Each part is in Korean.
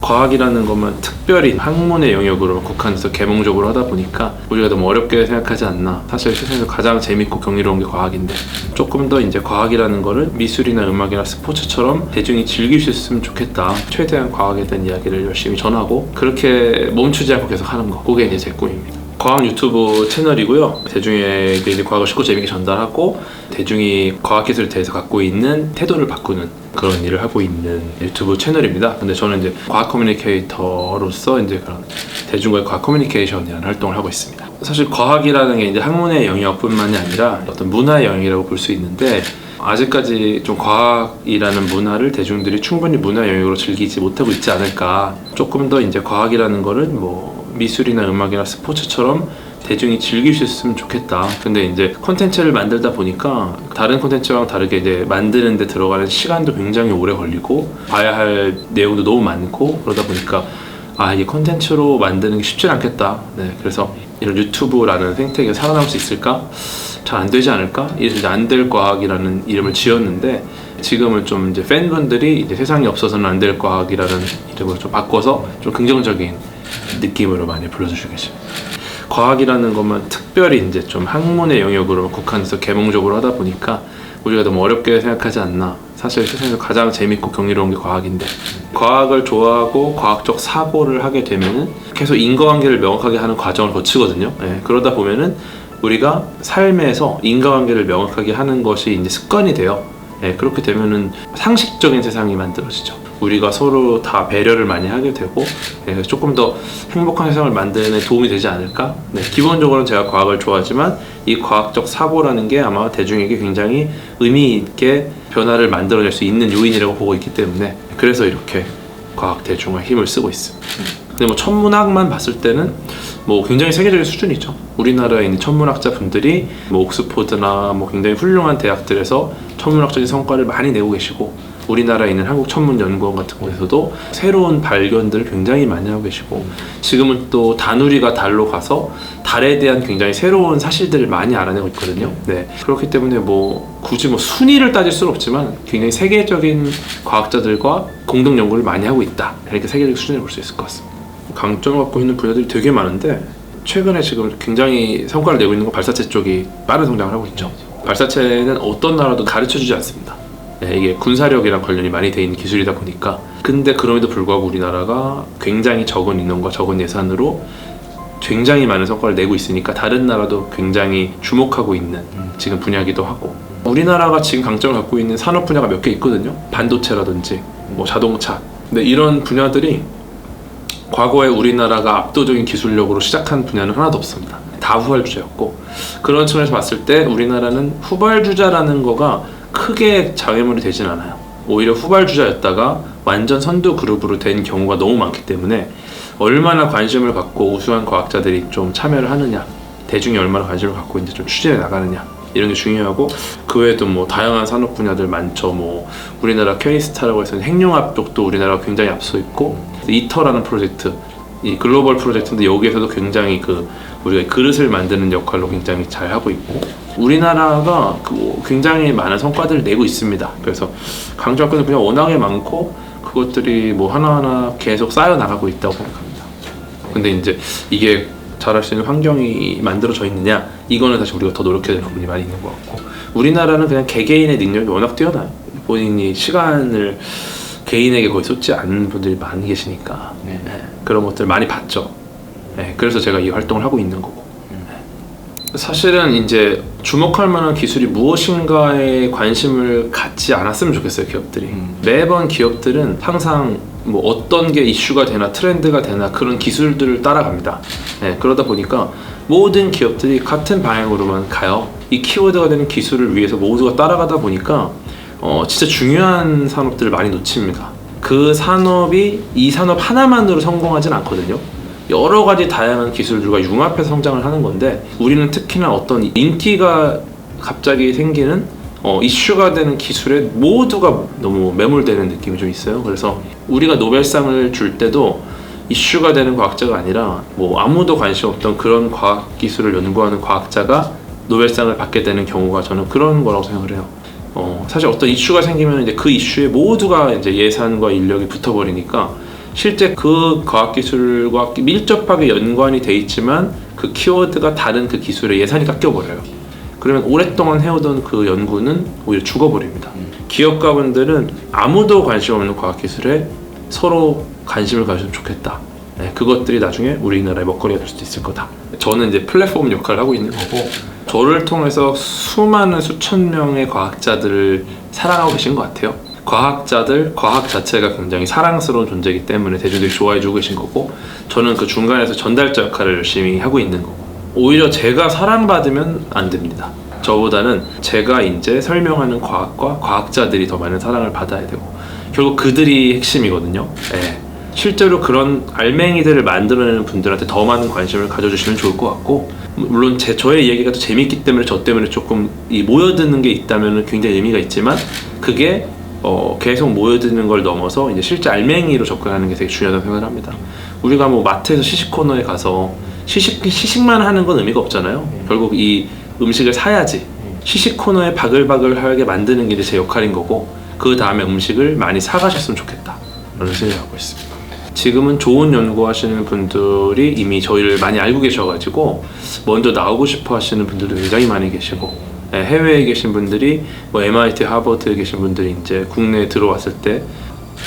과학이라는 것만 특별히 학문의 영역으로 국한해서 계몽적으로 하다 보니까 우리가 너무 어렵게 생각하지 않나. 사실 세상에서 가장 재밌고 경이로운 게 과학인데 조금 더 이제 과학이라는 거를 미술이나 음악이나 스포츠처럼 대중이 즐길 수 있으면 좋겠다. 최대한 과학에 대한 이야기를 열심히 전하고 그렇게 멈추지 않고 계속 하는 거, 그게 이제 제 꿈입니다. 과학 유튜브 채널이고요. 대중에게 이제 과학을 쉽고 재밌게 전달하고 대중이 과학기술에 대해서 갖고 있는 태도를 바꾸는 그런 일을 하고 있는 유튜브 채널입니다. 근데 저는 이제 과학 커뮤니케이터로서 이제 그런 대중과의 과학 커뮤니케이션이라는 활동을 하고 있습니다. 사실 과학이라는 게 이제 학문의 영역뿐만이 아니라 어떤 문화의 영역이라고 볼 수 있는데 아직까지 좀 과학이라는 문화를 대중들이 충분히 문화 영역으로 즐기지 못하고 있지 않을까. 조금 더 이제 과학이라는 거를 뭐 미술이나 음악이나 스포츠처럼 대중이 즐길 수 있으면 좋겠다. 근데 이제 콘텐츠를 만들다 보니까 다른 콘텐츠랑 다르게 이제 만드는 데 들어가는 시간도 굉장히 오래 걸리고 봐야 할 내용도 너무 많고 그러다 보니까 이 콘텐츠로 만드는 게 쉽지 않겠다. 네, 그래서 이런 유튜브라는 생태계가 살아남을 수 있을까? 잘 안 되지 않을까? 이래서 안 될 과학이라는 이름을 지었는데 지금은 좀 이제 팬분들이 이제 세상에 없어서는 안 될 과학이라는 이름으로 좀 바꿔서 좀 긍정적인 느낌으로 많이 불러주시고 계십니다. 과학이라는 것만 특별히 이제 좀 학문의 영역으로 국한해서 계몽적으로 하다 보니까 우리가 너무 어렵게 생각하지 않나. 사실 세상에서 가장 재밌고 경이로운 게 과학인데 과학을 좋아하고 과학적 사고를 하게 되면은 계속 인과관계를 명확하게 하는 과정을 거치거든요. 네, 그러다 보면은 우리가 삶에서 인과관계를 명확하게 하는 것이 이제 습관이 돼요. 네, 그렇게 되면은 상식적인 세상이 만들어지죠. 우리가 서로 다 배려를 많이 하게 되고 조금 더 행복한 세상을 만드는 데 도움이 되지 않을까? 네, 기본적으로는 제가 과학을 좋아하지만 이 과학적 사고라는 게 아마 대중에게 굉장히 의미 있게 변화를 만들어낼 수 있는 요인이라고 보고 있기 때문에 그래서 이렇게 과학 대중화 힘을 쓰고 있습니다. 근데 뭐 천문학만 봤을 때는 뭐 굉장히 세계적인 수준이죠. 우리나라에 있는 천문학자 분들이 뭐 옥스포드나 뭐 굉장히 훌륭한 대학들에서 천문학적인 성과를 많이 내고 계시고 우리나라에 있는 한국천문연구원 같은 곳에서도 새로운 발견들을 굉장히 많이 하고 계시고 지금은 또 다누리가 달로 가서 달에 대한 굉장히 새로운 사실들을 많이 알아내고 있거든요. 네, 그렇기 때문에 뭐 굳이 뭐 순위를 따질 수는 없지만 굉장히 세계적인 과학자들과 공동 연구를 많이 하고 있다. 이렇게 세계적 수준을 볼 수 있을 것 같습니다. 강점을 갖고 있는 분야들이 되게 많은데 최근에 지금 굉장히 성과를 내고 있는 건 발사체 쪽이 빠른 성장을 하고 있죠. 발사체는 어떤 나라도 가르쳐주지 않습니다. 네, 이게 군사력이랑 관련이 많이 돼 있는 기술이다 보니까 근데 그럼에도 불구하고 우리나라가 굉장히 적은 인원과 적은 예산으로 굉장히 많은 성과를 내고 있으니까 다른 나라도 굉장히 주목하고 있는 지금 분야이기도 하고 우리나라가 지금 강점을 갖고 있는 산업 분야가 몇 개 있거든요. 반도체라든지 뭐 자동차. 근데 이런 분야들이 과거에 우리나라가 압도적인 기술력으로 시작한 분야는 하나도 없습니다. 다 후발주자였고 그런 측면에서 봤을 때 우리나라는 후발주자라는 거가 크게 장애물이 되진 않아요. 오히려 후발주자였다가 완전 선두 그룹으로 된 경우가 너무 많기 때문에 얼마나 관심을 갖고 우수한 과학자들이 좀 참여를 하느냐, 대중이 얼마나 관심을 갖고 이제 좀 추진해 나가느냐 이런 게 중요하고 그 외에도 뭐 다양한 산업 분야들 많죠. 뭐 우리나라 K스타라고 해서 핵융합 쪽도 우리나라가 굉장히 앞서 있고 이터라는 프로젝트, 이 글로벌 프로젝트인데 여기에서도 굉장히 우리가 그릇을 만드는 역할로 굉장히 잘 하고 있고 우리나라가 굉장히 많은 성과들을 내고 있습니다. 그래서 강조할 그냥 워낙에 많고 그것들이 뭐 하나하나 계속 쌓여 나가고 있다고 생각합니다. 근데 이제 이게 잘할 수 있는 환경이 만들어져 있느냐 이거는 사실 우리가 더 노력해야 될 부분이 많이 있는 것 같고 우리나라는 그냥 개개인의 능력이 워낙 뛰어나요. 본인이 시간을 개인에게 거의 쏟지 않는 분들이 많이 계시니까 네, 그런 것들 많이 봤죠. 네, 그래서 제가 이 활동을 하고 있는 거고 사실은 이제 주목할 만한 기술이 무엇인가에 관심을 갖지 않았으면 좋겠어요. 기업들이 매번 기업들은 항상 뭐 어떤 게 이슈가 되나 트렌드가 되나 그런 기술들을 따라갑니다. 네, 그러다 보니까 모든 기업들이 같은 방향으로만 가요. 이 키워드가 되는 기술을 위해서 모두가 따라가다 보니까 진짜 중요한 산업들을 많이 놓칩니다. 그 산업이 이 산업 하나만으로 성공하진 않거든요. 여러 가지 다양한 기술들과 융합해서 성장을 하는 건데 우리는 특히나 어떤 인기가 갑자기 생기는 이슈가 되는 기술에 모두가 너무 매몰되는 느낌이 좀 있어요. 그래서 우리가 노벨상을 줄 때도 이슈가 되는 과학자가 아니라 뭐 아무도 관심 없던 그런 과학 기술을 연구하는 과학자가 노벨상을 받게 되는 경우가 저는 그런 거라고 생각을 해요. 사실 어떤 이슈가 생기면 이제 그 이슈에 모두가 이제 예산과 인력이 붙어버리니까 실제 그 과학기술과 밀접하게 연관이 돼 있지만 그 키워드가 다른 그 기술에 예산이 깎여버려요. 그러면 오랫동안 해오던 그 연구는 오히려 죽어버립니다. 기업가분들은 아무도 관심 없는 과학기술에 서로 관심을 가졌으면 좋겠다. 네, 그것들이 나중에 우리나라의 먹거리가 될 수도 있을 거다. 저는 이제 플랫폼 역할을 하고 있는 거고, 저를 통해서 수많은 수천 명의 과학자들을 사랑하고 계신 것 같아요. 과학자들, 과학 자체가 굉장히 사랑스러운 존재이기 때문에 대중들이 좋아해주고 계신 거고, 저는 그 중간에서 전달자 역할을 열심히 하고 있는 거고, 오히려 제가 사랑받으면 안 됩니다. 저보다는 제가 이제 설명하는 과학과 과학자들이 더 많은 사랑을 받아야 되고, 결국 그들이 핵심이거든요. 네. 실제로 그런 알맹이들을 만들어내는 분들한테 더 많은 관심을 가져주시면 좋을 것 같고, 물론 저의 얘기가 또 재밌기 때문에 저 때문에 조금 모여드는 게 있다면 굉장히 의미가 있지만, 그게 계속 모여드는 걸 넘어서 이제 실제 알맹이로 접근하는 게 되게 중요하다고 생각을 합니다. 우리가 뭐 마트에서 시식 코너에 가서 시식만 하는 건 의미가 없잖아요. 결국 이 음식을 사야지. 시식 코너에 바글바글하게 만드는 게 이제 제 역할인 거고, 그 다음에 음식을 많이 사가셨으면 좋겠다 라는 생각을 하고 있습니다. 지금은 좋은 연구하시는 분들이 이미 저희를 많이 알고 계셔가지고 먼저 나오고 싶어 하시는 분들도 굉장히 많이 계시고, 해외에 계신 분들이 뭐 MIT, 하버드에 계신 분들이 이제 국내에 들어왔을 때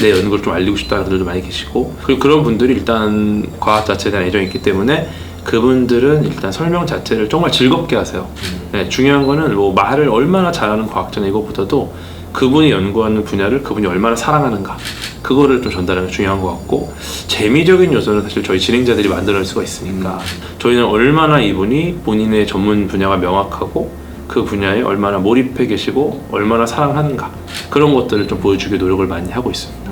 내 연구를 좀 알리고 싶다는 분들도 많이 계시고, 그리고 그런 분들이 일단 과학 자체에 대한 애정이 있기 때문에 그분들은 일단 설명 자체를 정말 즐겁게 하세요. 네, 중요한 거는 뭐 말을 얼마나 잘하는 과학자나 이거보다도 그분이 연구하는 분야를 그분이 얼마나 사랑하는가, 그거를 좀 전달하는 게 중요한 것 같고, 재미적인 요소는 사실 저희 진행자들이 만들어낼 수가 있으니까 저희는 얼마나 이분이 본인의 전문 분야가 명확하고 그 분야에 얼마나 몰입해 계시고 얼마나 사랑하는가, 그런 것들을 좀 보여주기 노력을 많이 하고 있습니다.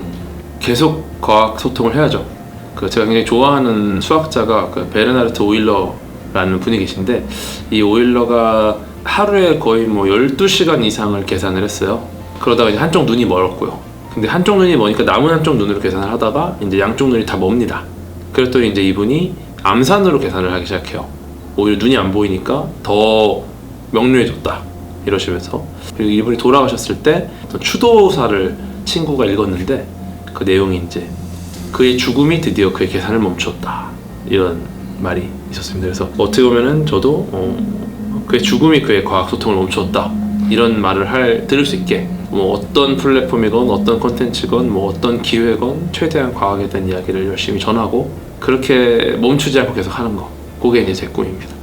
계속 과학 소통을 해야죠. 제가 굉장히 좋아하는 수학자가 베르나르트 오일러라는 분이 계신데, 이 오일러가 하루에 거의 뭐 12시간 이상을 계산을 했어요. 그러다가 이제 한쪽 눈이 멀었고요. 근데 한쪽 눈이 머니까 남은 한쪽 눈으로 계산을 하다가 이제 양쪽 눈이 다 멉니다. 그랬더니 이제 이분이 암산으로 계산을 하기 시작해요. 오히려 눈이 안 보이니까 더 명료해졌다 이러시면서. 그리고 이분이 돌아가셨을 때 추도사를 친구가 읽었는데, 그 내용이 이제 그의 죽음이 드디어 그의 계산을 멈췄다 이런 말이 있었습니다. 그래서 어떻게 보면은 저도 그의 죽음이 그의 과학 소통을 멈췄다 이런 말을 들을 수 있게, 뭐 어떤 플랫폼이건 어떤 콘텐츠건 뭐 어떤 기회건 최대한 과학에 대한 이야기를 열심히 전하고, 그렇게 멈추지 않고 계속 하는 거, 그게 이제 제 꿈입니다.